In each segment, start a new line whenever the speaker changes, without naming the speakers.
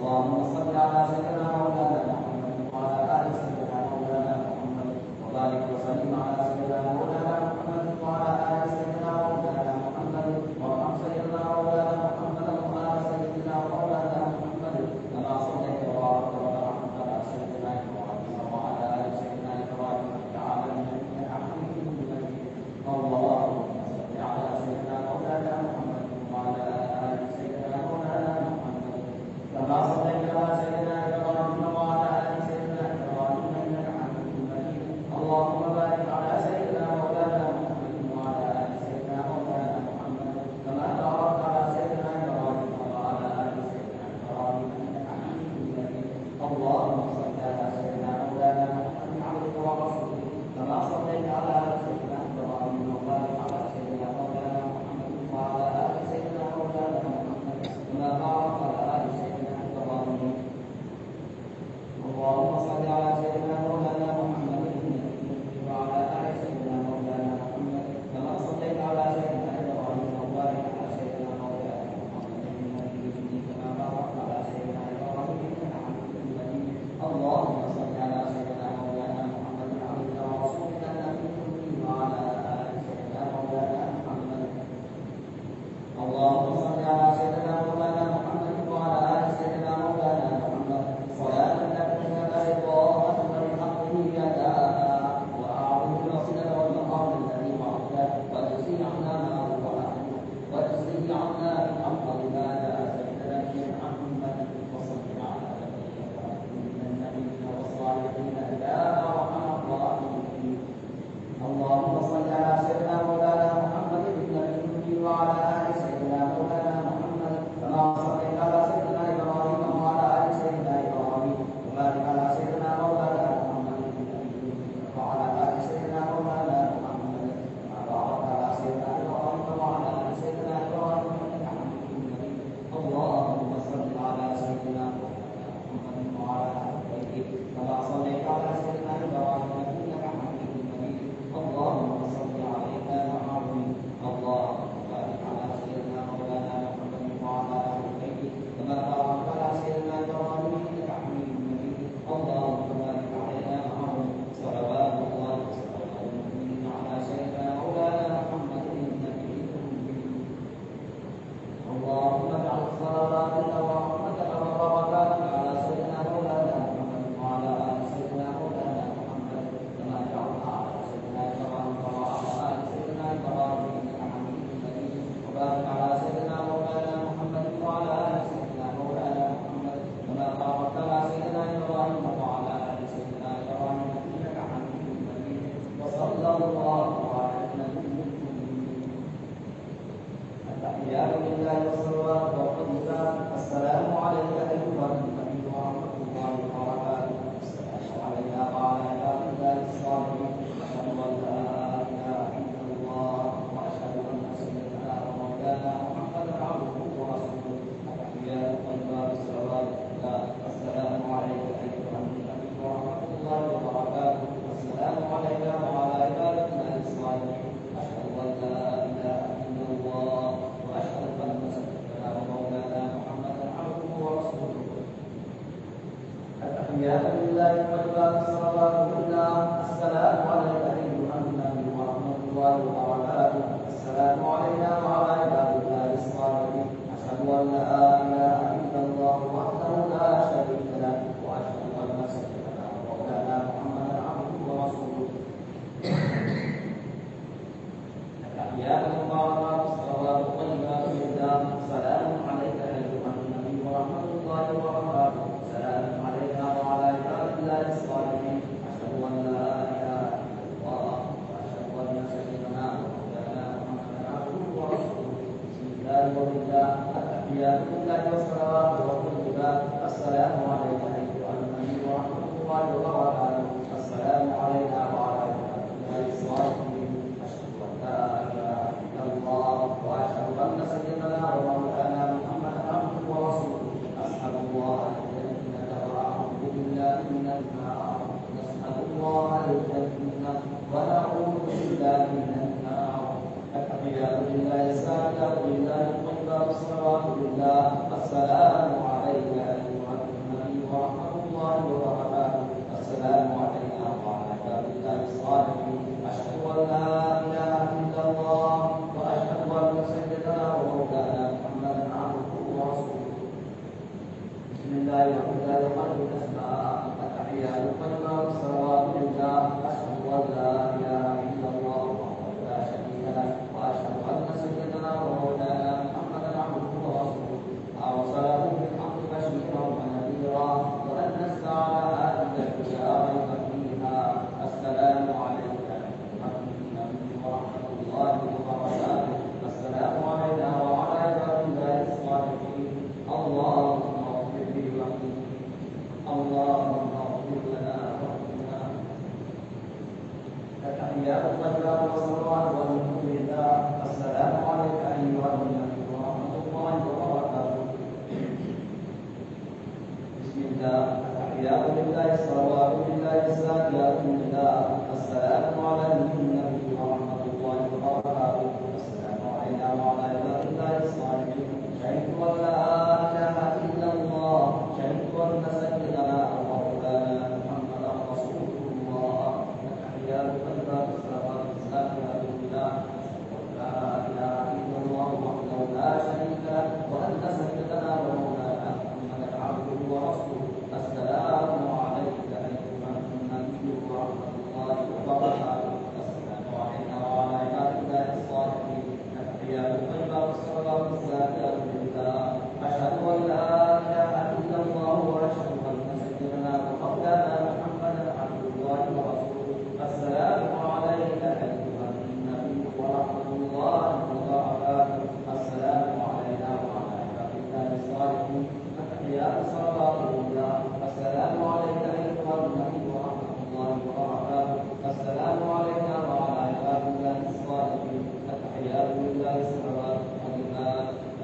اللهم صل على سيدنا مولانا محمد وعلى آل سيدنا مولانا محمد وبارك وسلم على سيدنا مولانا محمد وعلى آل سيدنا مولانا محمد وارحم سيدنا مولانا محمد وعلى سيدنا مولانا محمد كما صليت وباركت ورحمت على سيدنا إبراهيم وعلى آل سيدنا إبراهيم في العالمين إنك حميد مجيد. اللهم صل على سيدنا مولانا محمد وعلى آل سيدنا مولانا محمد كما صليت على سيدنا إبراهيم وعلى آل سيدنا إبراهيم إنك حميد مجيد. اللهم بارك على سيدنا مولانا محمد وعلى آل سيدنا مولانا محمد كما باركت على سيدنا إبراهيم وعلى آل سيدنا إبراهيم إنك حميد مجيد. اللهم صل على سيدنا مولانا محمد عبدك ورسولك كما صليت على سيدنا إبراهيم وبارك على سيدنا مولانا محمد وعلى آل سيدنا مولانا محمد كما باركت على آل سيدنا إبراهيم. اللهم صل على سيدنا مولانا محمد وعلى آل سيدنا مولانا محمد كما صليت على سيدنا إبراهيم وبارك على سيدنا مولانا محمد كما باركت على سيدنا إبراهيم إنك حميد مجيد. اللهم صل على سيدنا مولانا محمد عبدك ورسولك النبي الأمي وعلى آل سيدنا مولانا محمد. اللهم صل على سيدنا مولانا محمد وعلى آل سيدنا مولانا محمد صلاة تكون برضاك وبحقه يداك وأعظم الوسيلة والمقام الذي وعدته واجزي عنا ما هو أهله واجزي عنا بأفضل ما جاء سيد نبي محمد وصل على نبيك من النبيين والصالحين إلى أرحم الراحمين. اللهم صل على سيدنا مولانا محمد النبي وعلى آل سيدنا مولانا محمد كما صليت على سيدنا إبراهيم وعلى آل سيدنا إبراهيم وبارك على سيدنا مولانا محمد النبي وعلى آل سيدنا مولانا محمد كما باركت على سيدنا إبراهيم وعلى آل سيدنا إبراهيم إنك حميد مجيد. اللهم صل على سيدنا محمد وعلى آل بيته كما صليت على سيدنا إبراهيم إنك حميد مجيد. اللهم صل عليك محمد. اللهم بارك على سيدنا مولانا محمد وعلى آل بيته كما باركت على سيدنا إبراهيم إنك حميد مجيد. اللهم بارك علينا محمد صلوات الله وسلامه على سيدنا مولانا محمد النبي الأمي. اللهم اجعل صلاتك ورحمتك وبركاتك على سيدنا مولانا محمد وعلى آل سيدنا مولانا محمد كما جعلنا على سيدنا إبراهيم وعلى آل سيدنا إبراهيم إنك حميد مجيد. وبارك على سيدنا مولانا محمد وعلى آل سيدنا مولانا محمد كما باركت على سيدنا إبراهيم وعلى آل سيدنا إبراهيم إنك حميد مجيد. وصلى الله على النبي الأمي. التحيات لله والصلوات والطيبات. السلام عليك أيها النبي ورحمة الله وبركاته. السلام علينا وعلى عباد الله الصالحين. أشهد أن لا إله إلا الله وأشهد أن سيدنا ومولانا محمدا عبده ورسوله. التحيات الطيبات الصلوات الله. السلام عليك أيها النبي ورحمة الله وبركاته. السلام علينا وعلى عباد الله الصالحين. أشهد أن لا إله إلا الله وأشهد أن سيدنا ومولانا محمدا عبده ورسوله. التحيات لله والصلوات الصلوات لله. السلام عليك أيها النبي ورحمة الله وبركاته. السلام علينا وعلى عباد الله الصالحين. أشهد أن لا إله إلا الله وحده لا شريك له وأشهد أن سيدنا ومولانا محمدا عبده ورسوله. التحيات المباركات الصلوات الطيبات لله. السلام عليك أيها النبي ورحمة الله وبركاته. السلام علينا وعلى عباد الله الصالحين. أشهد أن لا إله إلا الله وأشهد أن سيدنا لله وحده يقلب الاسماء التحيات الطيبه والصلوات لله اشهد ان لا اله الا الله وحده لا شريك له واشهد ان سيدنا ومولانا محمدا عبده ورسوله ارسله بالحق بشيرا ونذيرا وان على هذه الاشياء ريب فيها السلام عليك ايها النبي ورحمه الله وبركاته السلام علينا وعلى عباد الله الصالحين اللهم اغفر لي وحدي اللهم اغفر لنا وحدنا التحيات الطيبات والصلوات والحمد لله السلام عليك ايها النبي ورحمه الله وبركاته بسم الله التحيات لله الصلوات لله الزاكيات لله السلام على النبي ورحمه الله وبركاته السلام علينا وعلى عباد الله الصالحين شهدت ان لا اله الا الله شهدت ان سيدنا ومولانا محمدا رسول الله التحيات الطيبات الصلوات الزاكيات لله لا اله الا الله وحده لا شريك له وان سيدنا ومولانا محمدا عبده ورسوله السلام عليك ايها النبي ورحمه الله وبركاته السلام علينا وعلى عباد الله الصالحين التحيات الطيبات الصلوات الزاكيات لله اشهد ان لا اله الا الله واشهد ان سيدنا ومولانا محمدا عبد الله ورسوله السلام عليك ايها النبي ورحمه الله وبركاته السلام علينا وعلى عباد الله الصالحين التحيات الصلوات لله السلام عليك ايها النبي ورحمه الله وبركاته السلام علينا وعلى عباد الله الصالحين التحيات لله الصلوات لله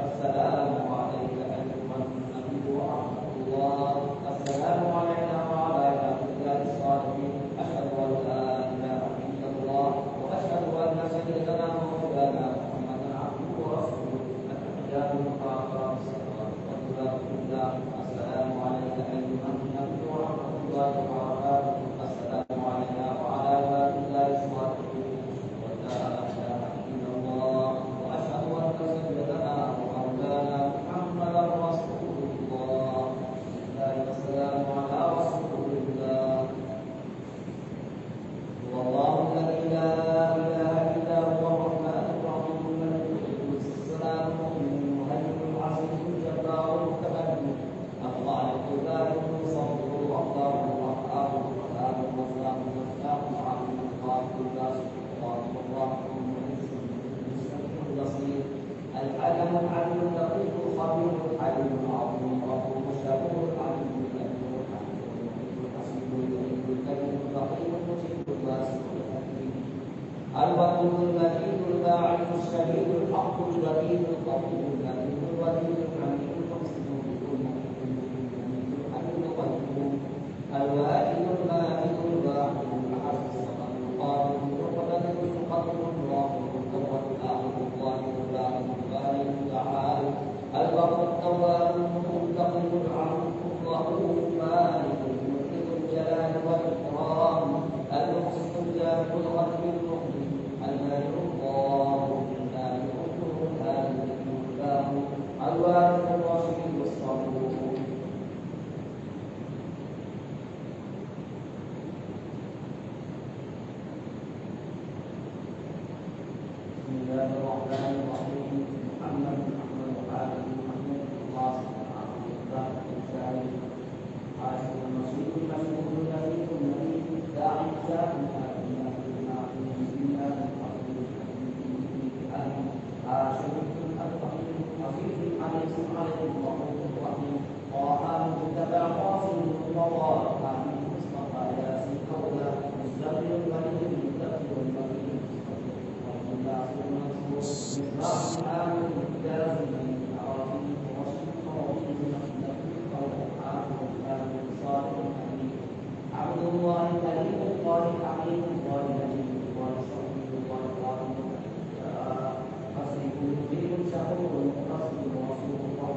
السلام عليك ايها النبي ورحمه الله السلام علينا وعلى عباد الله الصالحين اشهد ان لا اله الا الله واشهد ان سيدنا ومولانا محمدا عبده ورسوله التحيات المباركات الصلوات لله السلام عليك ايها النبي ورحمه الله وبركاته السلام علينا وعلى عباد الله الصالحين ولا اله الا الله واشهد ان سيدنا ومولانا محمدا رسول الله والسلام على رسول الله هو الله الذي لا اله الا هو الرحمن الرحيم الملك القدوس السلام المؤمن المهيمن العزيز الجبار المتكبر الخالق البارئ المصور الله الرحمن الرحيم الرحمن الرحيم العليم القادر الباسط القادر الرحيم المستقيم البصير الحكم العليم اللطيف الخبير الحليم العظيم الغفور الشكور العليم الكبير الحسيب الكريم الكريم الرحيم المجيب الواسع الحكيم الودود المجيد الباعث الشهيد الحق الوكيل القوي الكريم الوديد الحميد المحسن الواجد الماجد الواحد الاحد الصمد القادر المقتدر المقدر الراحم الاول الاخر الظاهر الباطن البارئ المتعال البر التواب المنتقم العفو الرؤوف المالك الملك ذو الجلال والاكرام المحسن الجامع الغني المؤمن الملك الله النافع النور الهادي الله الوارث الرشيد الصبور بسم الله الرحمن الرحيم محمد وآله محمد الله سبحانه وتعالى الشاهد عاشر المسيح المشهور النبي النبي داعي الشاهد عاشر الفقير حفيظ الحديث عليه الرحمن الرحيم طه المجتبى قاسم المرضى حميد مصطفى ياسين قولا مزمل الولي المدبر المكين والناس المنصور مصباح العالم الجاز العربي ومشرق ربيع النبي والقرآن والكلام الصالح الحميد عبد الله الكريم القارئ حكيم القارئ نجيب القارئ صحيح القارئ قارئ حسيب مبين شهور قصد رسول الله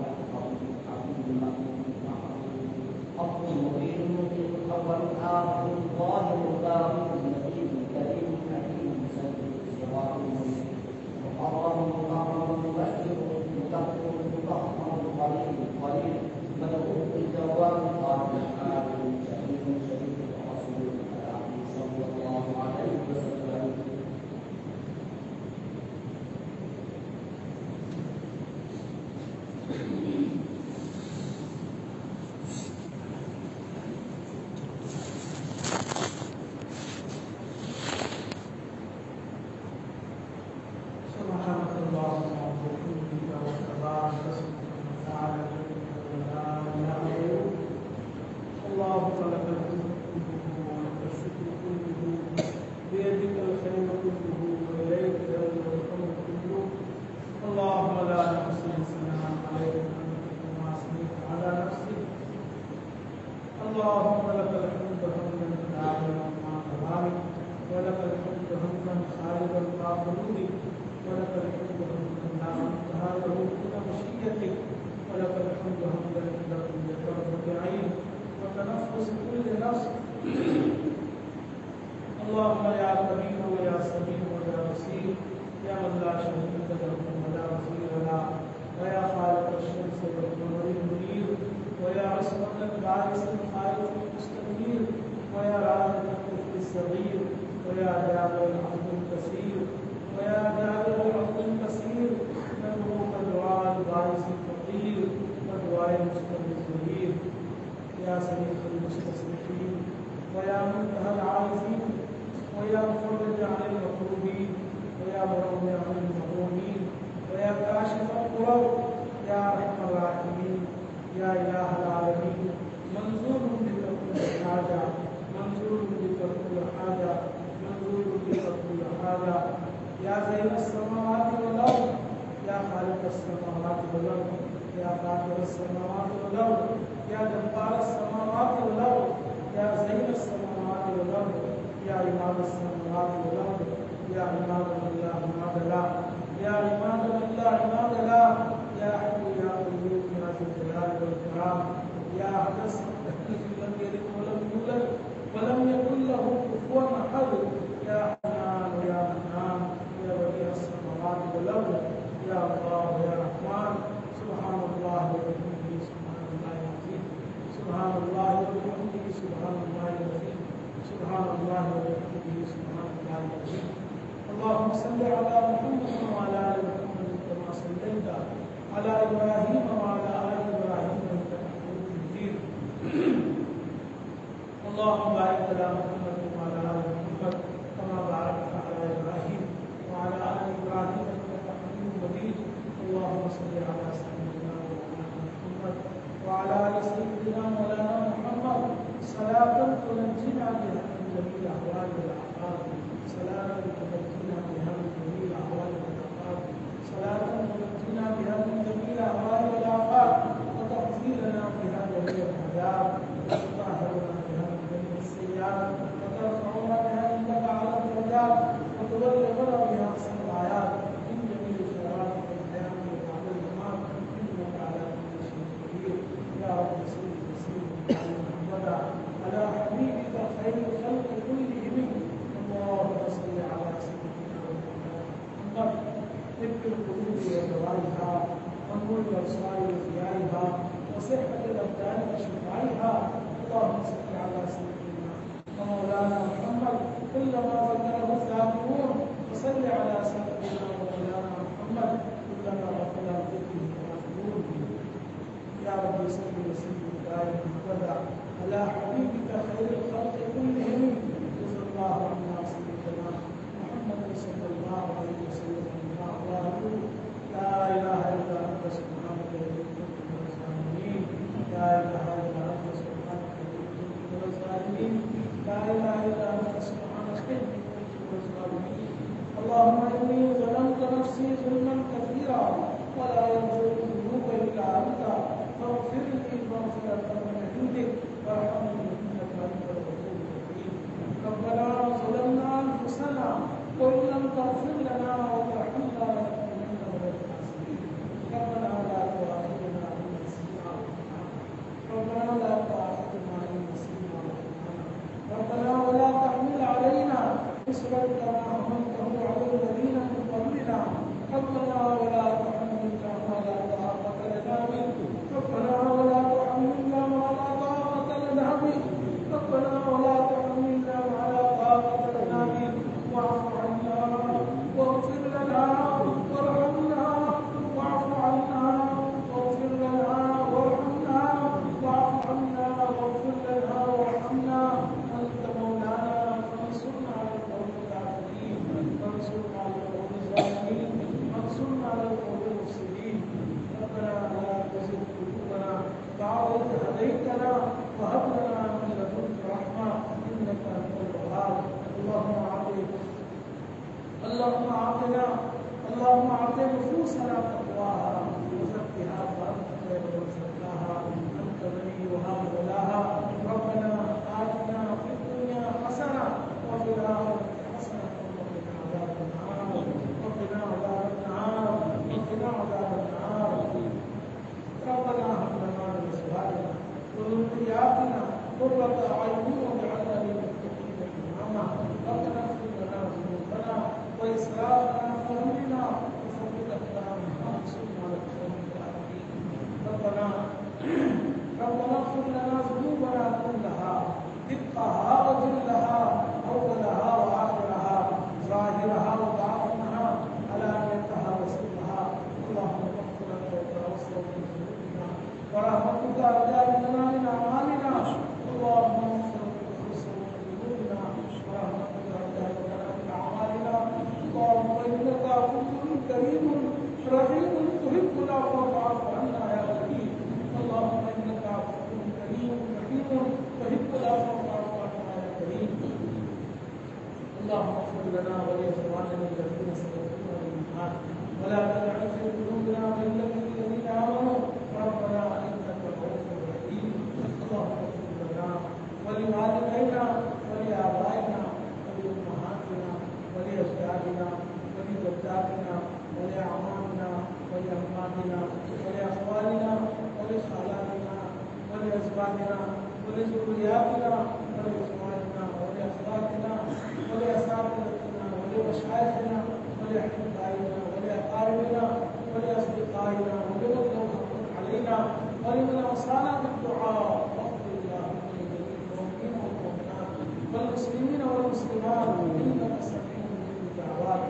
حبيب المأمون حق مبين مبين الاول الاخر الظاهر الباطن النبي الكريم الحكيم مسجد صراط المسلم محرم مكرم مبشر مكفر مطهر قليل قليل ملكوت الجواب
اللهم لك الحمد حمدا دائما مع كمالك، ولك الحمد حمدا خالدا مع خلودك، ولك الحمد حمدا لا منتهى له من مشيئتك، ولك الحمد حمدا عند كل طرفة عين وتنفس كل نفس. اللهم يا كريم ويا سميع ويا بصير، يا من لا شريك له ولا وزير له، ويا خالق الشمس والقمر المنير، ويا عصمة الباعث الخالق المستنير، ويا رازق الطفل الصغير، ويا جابر العبد الكثير، ويا جابر العبد الكثير، مبروك دعاء الباعث الفقير ودعاء المستمع الظهير، يا سميع المستصرخين، ويا منتهى العارفين، ويا مفرج عن المكروبين، ويا مروي عن المهرومين، ويا كاشف الكرب، يا ارحم الراحمين، يا اله العالمين. منظور بك كل حاجه، منظور بك كل حاجه، منظور بك كل حاجه، يا زين السماوات والارض، يا خالق السماوات والارض، يا فاطر السماوات والارض، يا جبار السماوات والارض، يا زين السماوات والارض، يا إمام السماوات والأرض، يا عماد من لا عماد له، يا عماد من لا عماد له، يا حي يا قيوم يا ذا الجلال والإكرام، يا أحدث الذي لم يلد ولم يولد ولم يكن له كفوا أحد، يا حنان يا منان، يا بديع السماوات والأرض، يا الله يا رحمن. سبحان الله وبحمده سبحان الله العظيم، سبحان الله وبحمده سبحان الله العظيم، سبحان الله وبحمده سبحان الله العظيم. اللهم صل على محمد وعلى ال محمد كما صليت على ابراهيم وعلى ال ابراهيم انك حميد مجيد. اللهم بارك على محمد وعلى ال محمد كما باركت على ابراهيم وعلى ال ابراهيم انك حميد مجيد. اللهم صل على سيدنا مولانا محمد وعلى ال سيدنا مولانا محمد صلاة تنجينا بها من جميع الأحوال والآفات، صلاة تنجينا بها من جميع الأحوال والآفات، صلاة تنجينا بها من جميع الأحوال والآفات، وتغفر لنا بها جميع الحاجات، وتطهرنا بها من جميع السيئات، وترفعنا بها عندك على الدرجات، وتبلغنا بها أحسن الآيات من جميع الخيرات في الحياة وبعد الممات، إنك على كل شيء قدير. يا رب صل وسلم على حبيبك خير الخلق كلهم. اللهم صل على سيدنا محمد طب القلوب ودوائها، ونور الابصار وضيائها، وصحة الابدان وشفائها. اللهم صل على سيدنا ومولانا محمد كلما ذكره الذاكرون، وصل على سيدنا ومولانا محمد كلما غفل عن ذكره الغافلون. يا رب صل وسلم دائما ابدا على حبيبك خير الخلق كلهم. جزا الله عنا سيدنا محمد صلى الله عليه وسلم بما الله. لا اله الا انت سبحانك اني كنت من الظالمين، لا اله الا انت سبحانك اني كنت من الظالمين، لا اله الا انت سبحانك اني كنت من الظالمين. اللهم اني ظلمت نفسي ظلما كثيرا ولا يغفر الذنوب الا انت، فاغفر لي مغفرة من عندك وارحمني انك انت الغفور الرحيم. ربنا ظلمنا انفسنا وان لم تغفر لنا وترحمنا لنكونن من الخاسرين. ربنا لا تؤاخذنا ان نسينا ربنا لا تؤاخذنا ان نسينا ربنا ولا تحمل علينا إصرا كما حملته على الذين من قبلنا. ربنا ولا تحملنا ما لا طاقة لنا به، ربنا ولا تحملنا ما لا طاقة لنا به، ربنا ولا تحملنا ما لا طاقة لنا به. واعف عنا واغفر لنا وارحمنا، واعف عنا واغفر لنا وارحمنا، واعف عنا واغفر لنا وارحمنا. أنت مولانا فانصرنا على القوم الكافرين، وانصرنا على القوم الظالمين، وانصرنا على القوم المفسدين. ربنا لا تزغ قلوبنا بعد إذ هديتنا وهب لنا من لدنك رحمة إنك أنت الوهاب. اللهم أعطنا اللهم أعط نفوسنا تقواها وزكها وأنت خير من زكاها، أنت وليها مولاها. ربنا قرة أعين واجعلنا للمتقين إماما ربنا اغفر لنا ذنوبنا وإسرافنا في أمرنا وثبت أقدامنا وانصرنا على القوم الكافرين ربنا اغفر لنا ذنوبنا كلها دقها وجلها أولها وآخرها ظاهرها وباطنها علانيتها وسرها اللهم اغفر لنا وتوسل في ذنوبنا ورحمتك أرجى لنا من أعمالنا اللهم اغفر وتوسل في ذنوبنا ورحمتك أرجى لنا من أعمالنا اللهم إنك عفو كريم رحيم تحب العفو فاعف عنا يا كريم اللهم إنك عفو كريم رحيم تحب العفو فاعف عنا يا كريم اللهم اغفر لنا ولإخواننا الذين سبقونا بالإيمان ولا تجعل في قلوبنا غلا للذين آمنوا ربنا إنك رؤوف رحيم اللهم اغفر لنا ولوالدينا ولآبائنا ولأمهاتنا ولأجدادنا ولجداتنا ولأعمامنا ولأعمامنا ولأخوالنا ولخالاتنا ولأزواجنا ولذرياتنا ولإخواننا ولأخواتنا ولأساتذتنا ولمشايخنا ولأحبائنا ولأقاربنا ولأصدقائنا ولمن له حق علينا ولمن أوصانا بالدعاء واغفر اللهم لجميع المؤمنين والمؤمنات والمسلمين والمسلمات إنك سميع مجيب الدعوات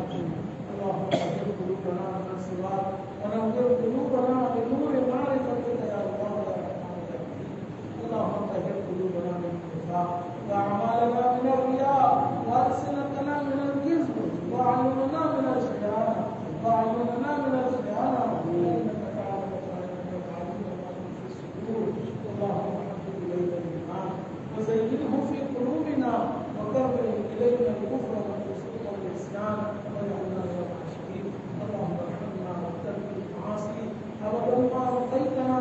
اللهم طهر قلوبنا من سواك ونور قلوبنا بنور معرفتك يا الله يا رحمن الرحيم اللهم طهر قلوبنا من النفاق وأعمالنا من الرياء وألسنتنا من الكذب وأعيننا من الخيانة إنك تعلم خائنة الأعين وما تخفي الصدور اللهم حبب إلينا الإيمان وزينه في قلوبنا وكره إلينا الكفر والفسوق والعصيان واجعلنا من الراشدين اللهم ارحمنا وترك المعاصي أبدا ما بقيتنا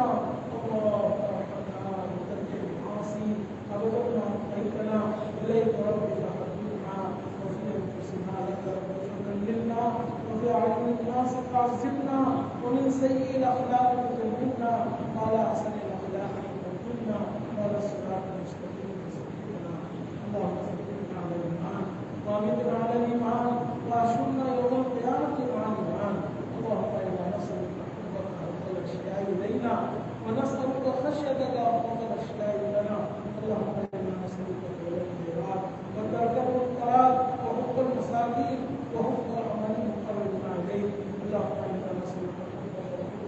اللهم ارحمنا وترك المعاصي أبدا ما بقيتنا إليك ربي فحببنا وفي أنفسنا لك ربنا ذللنا وفي أعين الناس تعذبنا ومن سيء الأخلاق تجنبنا وعلى أحسن الأخلاق تجنبنا وعلى الصراط المستقيم تثبتنا اللهم ثبتنا على الإيمان وأمتنا على الإيمان وأحشرنا يوم القيامة مع الإيمان اللهم إنا نسألك حبك أفضل الأشياء إلينا ونسألك خشيتك أفضل الأشياء لنا اللهم إنا نسألك خير الخيرات وترك المنكرات وحب المساكين وحب العمل المقربين إليك اللهم إنا نسألك حبك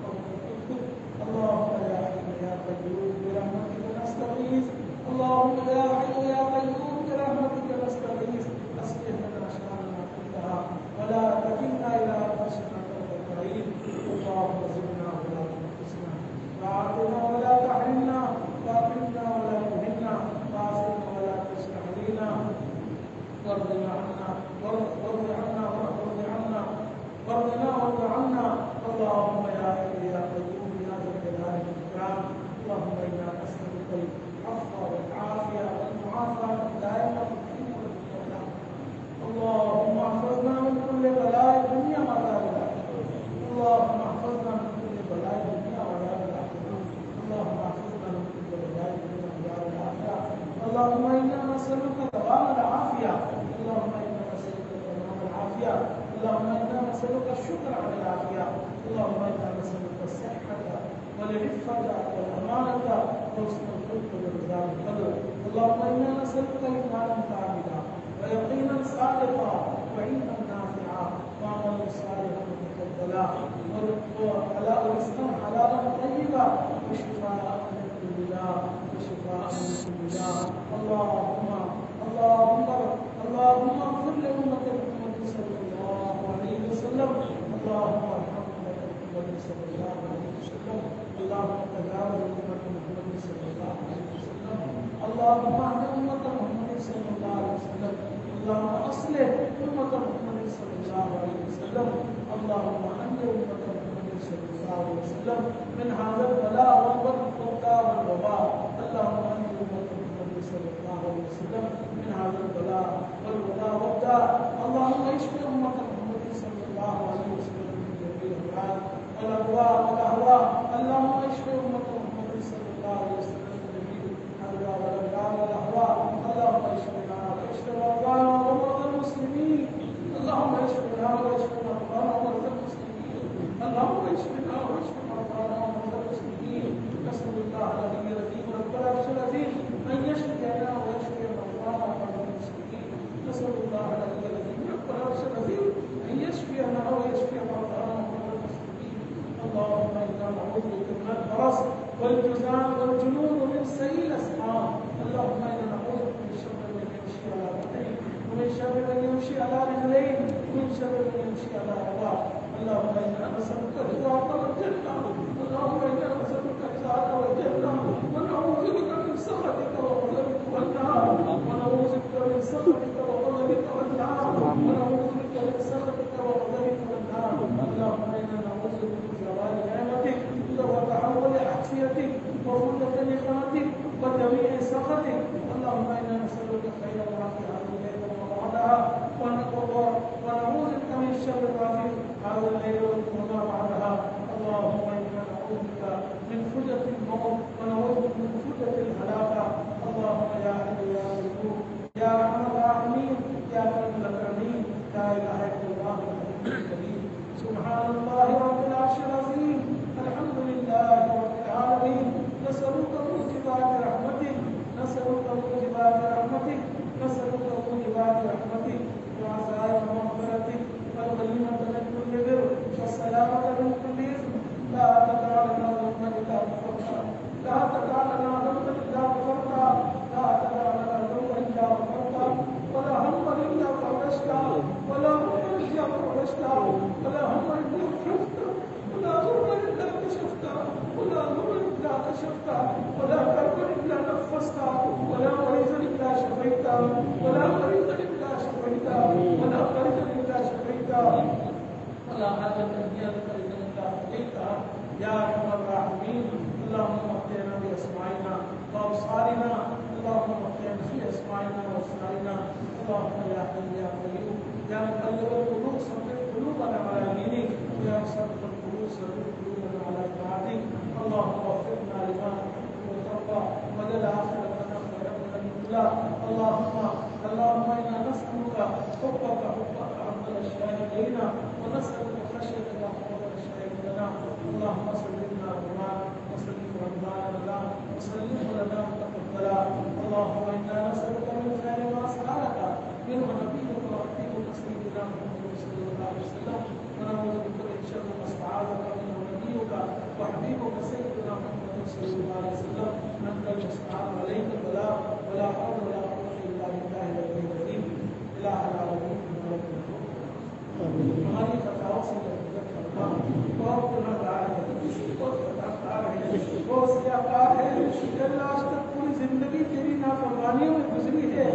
وحبك اللهم يا حي يا قيوم برحمتك نستغيث اللهم يا حي يا قيوم برحمتك نستغيث أصلح لنا شأننا كلها ولا تكلنا إلى أنفسنا طرفة عين اللهم زدنا ولا تنقصنا وأعطنا ولا تحرمنا وأكرمنا ولا تهنا وآثرنا ولا تشرح علينا وارضنا عنا اللهم يا حي يا قيوم يا ذا الجلال والإكرام اللهم إنا نسألك العفو والعافية والمعافاة الدائمة في الدين والدنيا اللهم احفظنا من كل بلاء الدنيا وعذاب الآخرة اللهم احفظنا من كل بلاء الدنيا وعذاب الآخرة اللهم احفظنا من كل بلاء الدنيا وعذاب الآخرة اللهم إنا نسألك دوام العافية اللهم إنا نسألك دوام العافية اللهم إنا نسألك الشكر على العافية اللهم إنا نسألك الصحة والعفة والأمانة وحسن الخلق ورضا القدر اللهم إنا نسألك إيمانا كاملا ويقينا صادقا وعلما نافعا وعملا صالحا متقبلا ورزقا حلالا طيبا وشفاء من كل داء اللهم اغفر لأمة محمد صلى الله عليه وسلم اللهم ارحم أمة محمد صلى الله عليه وسلم اللهم تجاوز أمة محمد صلى الله عليه وسلم اللهم اهد أمة محمد صلى الله عليه وسلم اللهم أصلح أمة محمد صلى الله عليه وسلم اللهم أنجِ أمة محمد صلى الله عليه وسلم من هذا البلاء والوباء اللهم أنجِ أمة محمد صلى الله عليه وسلم من هذا البلاء والداء اللهم اشف أمة محمد صلى الله عليه وسلم من جميع الأمراض والأهواء اللهم اشف أمة محمد صلى الله عليه وسلم من جميع الأهواء والأمراض على رضاك. اللهم إنا نسألك رضاك والجنة، اللهم إنا نسألك رضاك والجنة، ونعوذ بك من سخطك وغضبك والنار، ونعوذ بك من سخطك وغضبك والنار، ونعوذ بك من سخطك وغضبك والنار. اللهم إنا نعوذ بك من زوال نعمتك وتحول عافيتك وفضة نعمتك وجميع سخطك. اللهم إنا نسألك خير ما في هذه الليلة وبعدها، ونعوذ بك من شر ما في هذا الليل وما بعدها. اللهم إنا نعوذ بك من فجة الموت ونعوذ بك من فجة الهلاكة. اللهم يا حي يا قيوم يا أرحم الراحمين يا أكرم الأكرمين لا إله إلا الله الحي الكريم. سبحان الله رب العرش العظيم، الحمد لله رب العالمين. نسألك موجبات رحمتك، نسألك موجبات رحمتك، نسألك موجبات رحمتك وعزائم مغفرتك والغنيمة من كل بر والسلامة من كل إثم. لا تدع لنا ذنبا إلا غفرته، لا تدع لنا ذنبا إلا غفرته، لا تدع لنا ذنبا إلا غفرته، ولا هما إلا فرجته، ولا هما إلا فرجته، ولا هما إلا فرجته، ولا ضر إلا كشفته، ولا ضر إلا كشفته، ولا كرب إلا نفسته، ولا مريض إلا شفيته، ولا مريض إلا شفيته، ولا مريض إلا شفيته، ولا حاجة هي لك إلا قضيتها يا أرحم الراحمين. اللهم متعنا بأسماعنا وأبصارنا، اللهم متعنا بأسماعنا وأبصارنا. اللهم يا حي يا قيوم يا مقلب القلوب ثبت قلوبنا على دينك، ويا مصرف القلوب ثبت قلوبنا على طاعتك. اللهم وفقنا لما تحب وترضى وجل آخرتنا خيرا من الأولى. اللهم إنا نسألك حبك أفضل الأشياء إلينا، ونسألك خشيتك أفضل الأشياء لنا. اللهم سلمنا رمضان وسلم رمضان لنا وسلم لنا متقبلا. اللهم إنا نسألك من خير ما سألك منه نبيك وحبيبك سيدنا محمد صلى الله عليه وسلم، ونعوذ بك من شر ما استعاذك منه نبيك وحبيبك سيدنا محمد صلى الله عليه وسلم. أنت المستعان عليك البلاء ولا حول ولا قوة إلا بالله العلي العظيم. إله العالمين ہماری خطاؤں سے درگزر کرنا، بہت گناہ گار ہے، بہت خطاکار ہے، بہت سیاکار ہے. اللہ آج تک پوری زندگی تیری نافرمانیوں میں گزری ہے.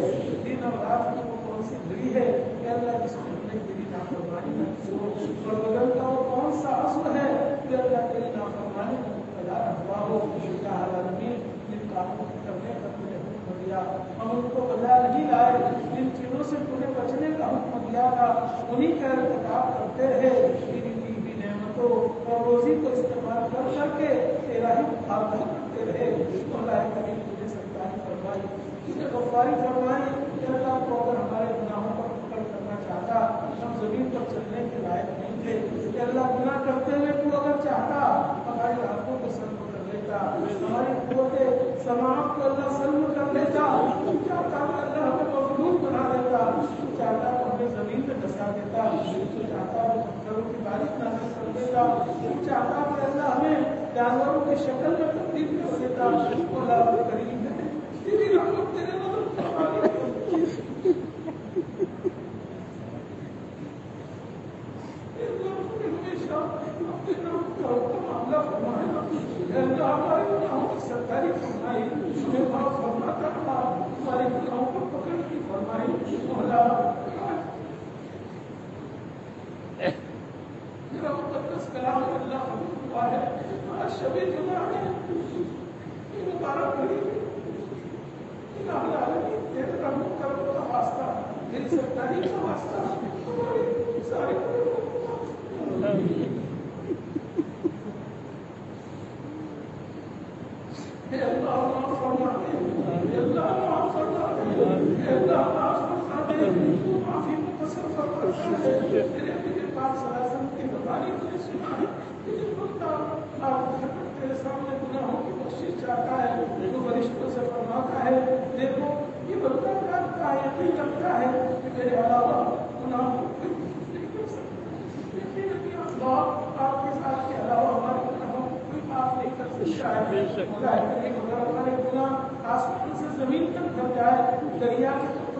دن اور رات کی وہ کون سی گھڑی ہے کہ اللہ جس کو ہم نے تیری نافرمانی میں اور بدلتا وہ کون سا عصر ہے کہ اللہ تیری نافرمانی میں مبتلا ہوا ہو. یا العالمین جن کاموں کو کرنے کا تم نے حکم دیا ہم ان کو بجا نہیں لائے، جن چیزوں سے تمہیں بچنے کا حکم دیا تھا انہیں کا ارتکاب کرتے رہے. تیری بھی نعمتوں اور روزی کو استعمال کر کر کے تیرا ہی مخالفت کرتے رہے. اللہ کریم تجھے سرکاری فرمائی، تجھے غفاری فرمائی کہ اللہ کو اگر ہمارے گناہوں پر پکڑ کرنا چاہتا ہم زمین پر چلنے کے لائق نہیں تھے. کہ اللہ گناہ کرتے ہوئے تو اگر چاہتا ہماری آنکھوں کو سلم کر لیتا، ہماری قوت سماعت کو اللہ سلم کر لیتا. تو چاہتا کہ اللہ ہمیں مغلوب بنا دیتا، تو چاہتا کہ ہمیں زمین پہ دسا دیتا، تو چاہتا کہ پتھروں کی بارش نازل کر دیتا، تو چاہتا کہ اللہ ہمیں جانوروں کی شکل میں تبدیل کر دیتا. اللہ کریم ہے، تیری رحمت تیرے نظر فرمائی. ہمارے گناہوں کی سرکاری فرمائی، ہمیں معاف فرماتا تھا، ہمارے گناہوں کو پکڑ کی فرمائی. میرا مقدس کلام اللہ حضور ہوا ہے. آج شبِ جمعہ ہے، یہ مبارک گھڑی ہے. الہ العالمین تیرے رحم و کرم کا واسطہ، تیری سرکاری کا واسطہ ہماری ساری اللہ معاف فرما دے، اللہ معاف فرما دے، اللہ معاف فرما دے. تو معافی مقصر فرماتا ہے. تیرے نبی پاک صلی اللہ علیہ وسلم کی زبانی تجھے سنا ہے کہ جو بندہ تیرے سامنے گناہوں کی بخشش چاہتا ہے تو فرشتوں سے فرماتا ہے دیکھو یہ بندہ کرتا ہے، یقین کرتا ہے کہ میرے علاوہ گناہ نہیں کر سکتا. یقین اللہ آپ کے ساتھ کے علاوہ ہمارے گناہوں کوئی معاف نہیں کر سکتا ہے. اگر ہمارے گناہ آسمان سے زمین تک بھر جائے، دریا کے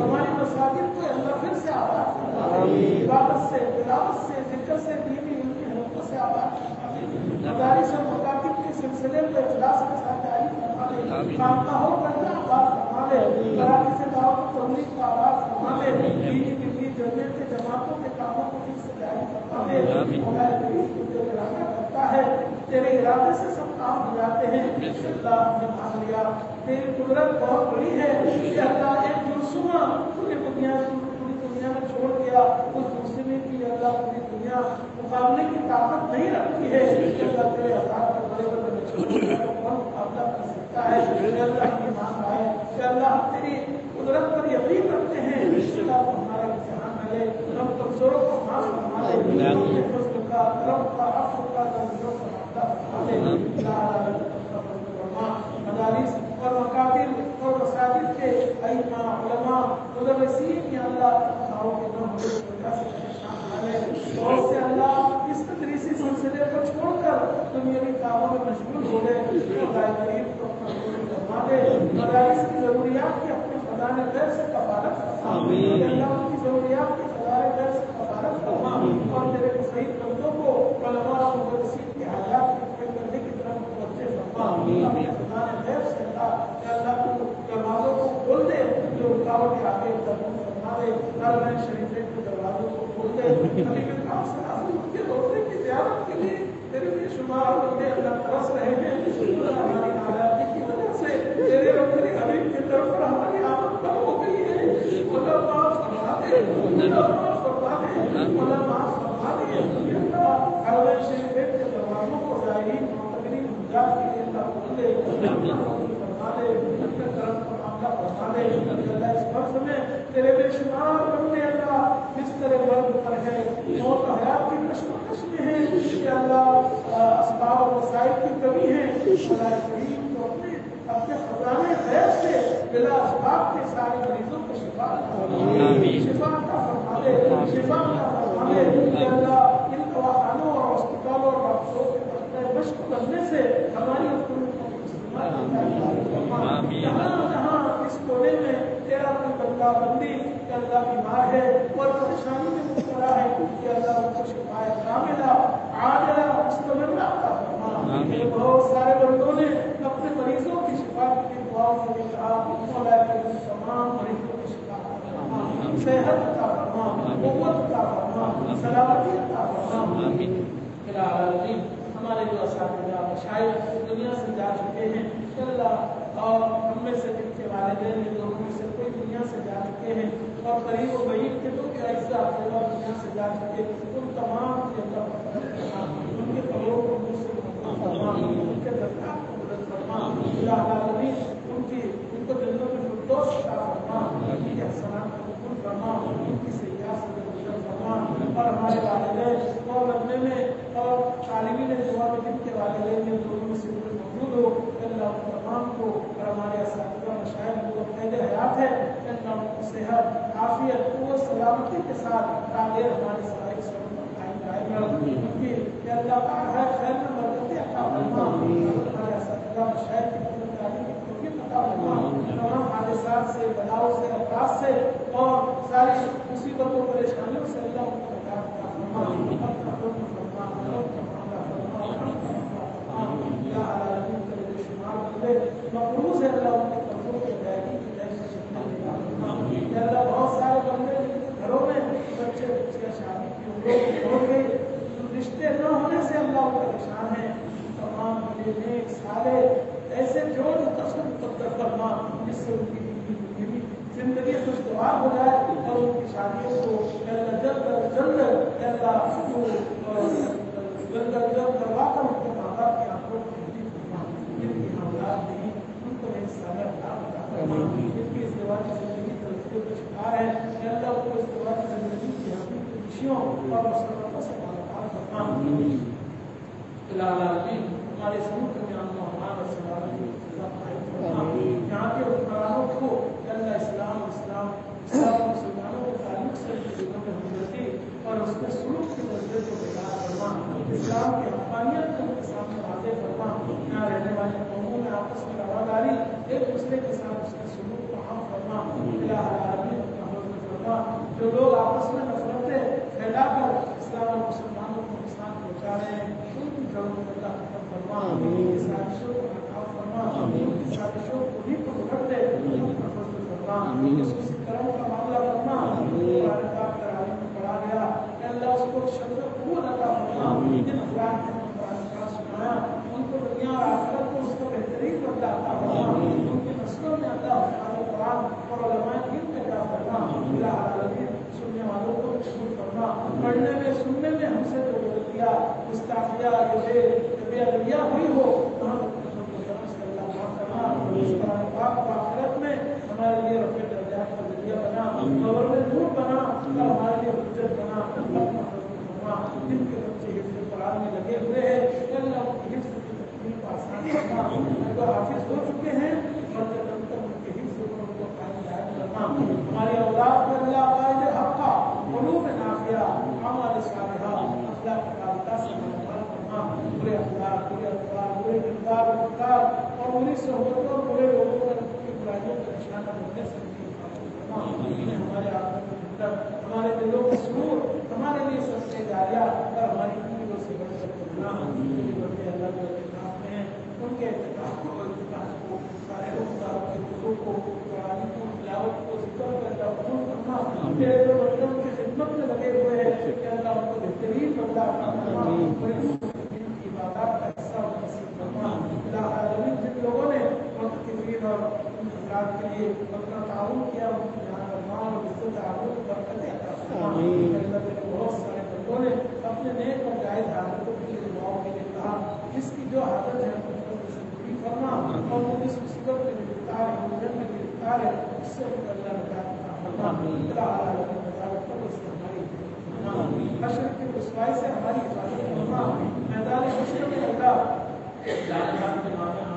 ہماری مساجد کو اللہ پھر سے آباد فرمائے، عبادت سے، تلاوت سے، ذکر سے، دینی علم کی حلقوں سے آباد فرمائے، مدارس اور مکاتب کے سلسلے کو اخلاص کے ساتھ جاری فرمائے، خانقاہوں کا اللہ آباد فرمائے، مراکز دعوت و تبلیغ کو آباد فرمائے، دینی ملی جمعیت کے جماعتوں کے کاموں کو پھر سے جاری فرمائے۔ مولا کریم تو جو ارادہ کرتا ہے تیرے ارادے سے سب کام ہو جاتے ہیں۔ اللہ نے مان لیا، تیری قدرت بہت بڑی ہے کہ اللہ ایک جرسمہ پوری دنیا میں چھوڑ دیا، اس جرسمے کی اللہ پوری دنیا مقابلے کی طاقت نہیں رکھتی ہے کہ اللہ تیرے عذاب کے بڑے بڑے میں چھوڑ دیا تو کون مقابلہ کر سکتا ہے؟ اللہ کی مان رہا ہے کہ اللہ تیری قدرت پر یقین رکھتے ہیں، اللہ کو ہمارا امتحان نہ لے، ہم کمزوروں کو معاف فرما دے، اپنے فضل کا، کرم کا، عفو کا، نظروں کا معاملہ فرما دے۔ مدارس اور مکاتب اور مساجد کے ائمہ، علماء، مدرسین یا اللہ خواہوں کے نام کی وجہ سے پریشان نہ لے، بہت سے اللہ اس تدریسی سلسلے کو چھوڑ کر دنیاوی کاموں میں مشغول ہو گئے، خدائے کریم کو اپنا قبول فرما دے، مدارس کی ضروریات کی اپنے خزانہ خیر سے کفالت فرما، اللہ ان کی ضروریات کے خزانہ خیر سے کفالت فرما، اور تیرے شہید بندوں کو علماء اور مدرسین کے حالات کو پورے کرنے کی طرف متوجہ فرما، اپنے خزانہ خیر سے اللہ کو دروازوں کو کھول دے، جو رکاوٹ آگے تبدیل فرما دے، حرمین شریفین کے دروازوں کو کھول دے، نبی کے کام سے حاصل ان کے روزے کی زیارت کے لیے تیرے بے شمار بندے اللہ ترس رہے ہیں، ہماری ناراضگی کی وجہ سے تیرے اور تیرے حبیب کی طرف پر ہماری آمد کم ہو گئی ہے، اللہ معاف فرما دے، اللہ معاف فرما دے، اللہ معاف فرما دے، حرمین شریفین کے دروازوں کو زائرین معتبرین حجاج کے لیے اللہ کھول دے، اپنے طرف کا معاملہ فرما دے۔ اللہ اس وقت میں تیرے بے شمار بندے اللہ بستر مرگ پر ہے، موت و حیات کی کشمکش میں ہے کہ اللہ اسباب و وسائل کی کمی ہے، اللہ کریم کو اپنے خزانے خیر سے بلا اسباب کے سارے مریضوں کو شفا عطا فرما دے، شفا عطا فرما دے کہ اللہ ان دواخانوں اور ہسپتالوں اور ڈاکٹروں کے مشق کرنے سے ہماری جہاں جہاں اس کونے میں تیرا کوئی بندہ بندی کہ اللہ بیمار ہے اور پریشانی میں مبتلا ہے کہ اللہ ان کو شفا کاملہ عاجلہ مستمرہ عطا فرما۔ بہت سارے بندوں نے اپنے مریضوں کی شفا کی دعاؤں کے لیے کہا، مولا کریم تمام مریضوں کی شفا عطا فرما، صحت عطا فرما، قوت عطا فرما، سلامتی عطا فرما۔ العالمین ہمارے جو اساتذہ مشائخ دنیا سے جا چکے ہیں اللہ، اور ہم میں سے جن کے والدین نے لوگوں میں سے کوئی دنیا سے جا چکے ہیں اور قریب و بعید کے تو کیا اجزاء دنیا سے جا چکے، ان تمام کے ان کے قبروں کو منہ سے فرما، ان کے درجات کو بلند فرما، العالمین ان کو جنت الفردوس عطا فرما، ان کے احسانات کو قبول فرما، ان کی سیاحت سے گزر فرما، اور ہمارے والدین اور لگنے میں اور عالمین دعا میں جن کے والدین میں دونوں میں سے کوئی موجود ہو، اللہ تمام کو اور ہمارے اساتذہ مشاہد کو قید حیات ہے، اللہ کو صحت، عافیت، قوت، سلامتی کے ساتھ تعمیر ہمارے سارے سبب پر قائم رکھ، کیونکہ اللہ تعالیٰ خیر میں برکت عطا فرما، ہمارے اساتذہ مشاہد کی قدر تعلیم کی توفیق عطا فرما، تمام حادثات سے، بلاؤں سے، افراد سے اور ساری مصیبتوں پریشانیوں سے اللہ کو نجات عطا فرما۔ مقروض ہے اللہ ان کے قبضوں کی ادائیگی کی جائے سے اللہ بہت سارے بندے گھروں میں بچے بچیاں شادی کی عمروں ہو گئی، رشتے نہ ہونے سے اللہ پریشان ہیں، تمام بڑے نیک سارے ایسے جوڑ مقدر فرما جس سے ان کی زندگی خوشگوار ہو جائے اور ان کی شادیوں کو جلد کروا کر ان کے ماں باپ کی آنکھوں کو جن کی اولاد نہیں ان کو ایک سالہ جن کی ازدواج زندگی ترقیوں کا شکار ہے اللہ کو ازدواج زندگی کی حقیقی خوشیوں اور مسرتوں سے مالامال کرنا العالمین ہمارے سمجھ میں ہمارا سوال یہاں کے حکمرانوں کو اللہ اسلام مسلمانوں کے تعلق سے دلوں میں ہمدردی اور اس کے سلوک کے درجے کو بیدار کرنا اسلام کی حقانیت کو ان کے سامنے واضح کرنا یہاں رہنے والے قوموں میں آپس میں رواداری ایک دوسرے کے ساتھ اس کے سلوک کو عام کرنا الہ العالمین کا حکم کرنا جو لوگ آپس میں نفرتیں پھیلا کر اسلام اور مسلمانوں کو نقصان پہنچا رہے ہیں ان کی جڑوں کو اللہ ختم فرما ان کی سازشوں کو ناکام فرما ان کی سازشوں کو بھی پکڑ دے اپنا فضل فرما خصوصی کرم کا معاملہ کرنا قرآن پاک تراویح میں پڑھا گیا کہ اللہ اس کو شرط قبول عطا فرما جن افراد نے قرآن کا سنایا ان کو دنیا اور آخرت کو اس کا بہترین بدلہ عطا فرما ان کی نسلوں میں اللہ قرآن اور علماء دین میں عطا فرما الہ العالمین سننے والوں کو قبول فرما پڑھنے میں سننے میں ہم سے جو غلطیاں گستاخیاں بے ادبیاں ہوئی ہو وہاں قرآن پاک کو آخرت میں ہمارے لیے رفع درجات کا ذریعہ بنا قبر میں نور بنا اور ہمارے لیے حجت بنا جن کے بچے حفظ قرآن میں لگے ہوئے ہیں اللہ ان کی حفظ کی تکمیل کو آسان کرنا جو حافظ ہو چکے ہیں اور ان کے حفظ کو قائم دائم کرنا ہماری اولاد کو اللہ قائد حقہ علوم نافعہ اعمال صالحہ اخلاق صالحہ سے مالامال کرنا برے اخلاق برے اخلاق برے کردار اور بری صحبتوں اور برے لوگوں کی برائیوں کا نشانہ بننے سے ہمارے ہمارے دلوں کا سرور ہمارے لیے سب سے جاریہ اور ہماری پوری سے بڑھ کر کرنا اللہ کے اعتکاف میں ہیں ان کے اعتکاف کو سارے روزگاروں کے دلوں کو قرآن کو تلاوت کو ذکر کر کے قبول کرنا میرے جو بچوں کی خدمت میں لگے ہوئے ہیں کہ اللہ ان کو بہترین بدلہ عطا فرما کی عبادات کا حصہ نصیب فرما الہ العالمین جن لوگوں نے وقت کے دین اور ان افراد کے لیے اپنا تعاون کیا ان کی جان اور مال اور عزت تعاون برکت عطا فرما اللہ کے بہت سارے بندوں نے اپنے نیک اور جائز حاجتوں کے لیے دعاؤں کے لیے کہا جس کی جو حاجت ہے اسے پوری فرما اور وہ جس مصیبت میں گرفتار ہے الجھن میں گرفتار ہے اس سے اللہ نجات عطا فرما الہ العالمین نجات پر اس سے ہماری حشر کی رسوائی سے ہماری حفاظت فرما میدان حشر میں اللہ جان کے معنی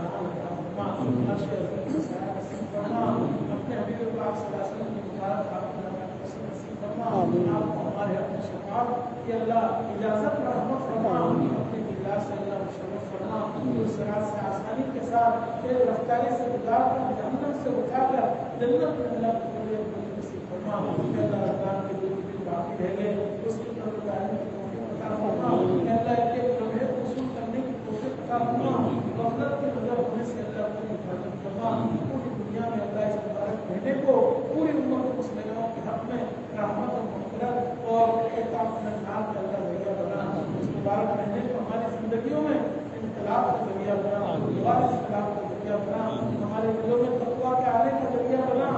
اپنے حبیب پاک صلی اللہ علیہ وسلم کی مبارک آپ کو ہمارے اپنے شفاعت کہ اللہ اجازت رحمت فرما اپنے اجلاس سے اللہ مشرف فرما اس صراط سے آسانی کے ساتھ تیز رفتاری سے گزار کر جہنم سے اٹھا کر جنت میں اللہ کو نصیب فرما اللہ رمضان کے دو دن باقی رہ گئے اس کی طرف دائمی کی توفیق عطا فرما اللہ کے لمحے وصول کرنے کی توفیق عطا فرما غفلت کی نظر ہونے سے اللہ کو حفاظت فرما پوری دنیا میں اللہ اس مبارک مہینے کو پوری امت مسلمانوں کے حق میں رحمت اور مغفرت اور اعتماد کا اللہ ذریعہ بنا اس مبارک مہینے کو ہماری زندگیوں میں انقلاب کا ذریعہ بنا دوبارہ انقلاب کا ذریعہ بنا ہمارے دلوں میں تقویٰ کے آنے کا ذریعہ بنا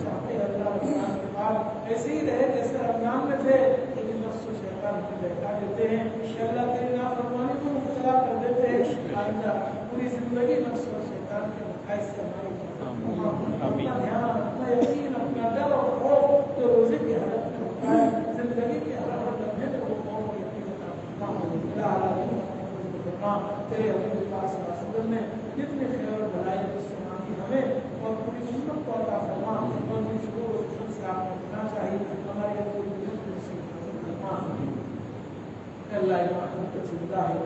چاہتے ہیں اللہ رمضان کے بعد ایسے ہی رہے جیسے رمضان میں تھے لیکن نفس و شیطان کو بہکا دیتے ہیں کہ اللہ تیری نافرمانی کو مبتلا کر دیتے ہیں آئندہ پوری زندگی نفس و شیطان کے مقاصد سے ہماری اپنا دھیان اپنا یقین اپنا ڈر اور خوف جو روزے کی حالت میں ہوتا ہے زندگی کے ہر لمحے میں وہ خوف اور یقین ہوتا ہے تیرے حبیب پاک صلی اللہ علیہ وسلم نے جتنے خیر اور بھلائی اس سے مانگی ہمیں اور پوری امت کو عطا فرما اور ان شکر و شکر سے آپ کو کرنا چاہیے ہماری پوری دل سے فرما اللہ ہمارا زندہ ہے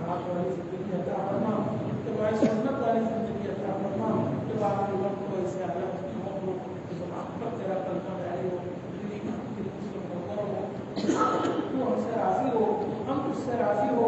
آپ والی زندگی عطا فرما اتباع سنت والی زندگی عطا فرما جب آپ کے وقت کو ایسے حالت میں ہو جب آپ پر تیرا کلمہ جاری ہو تو ہم سے راضی ہو ہم اس سے راضی ہو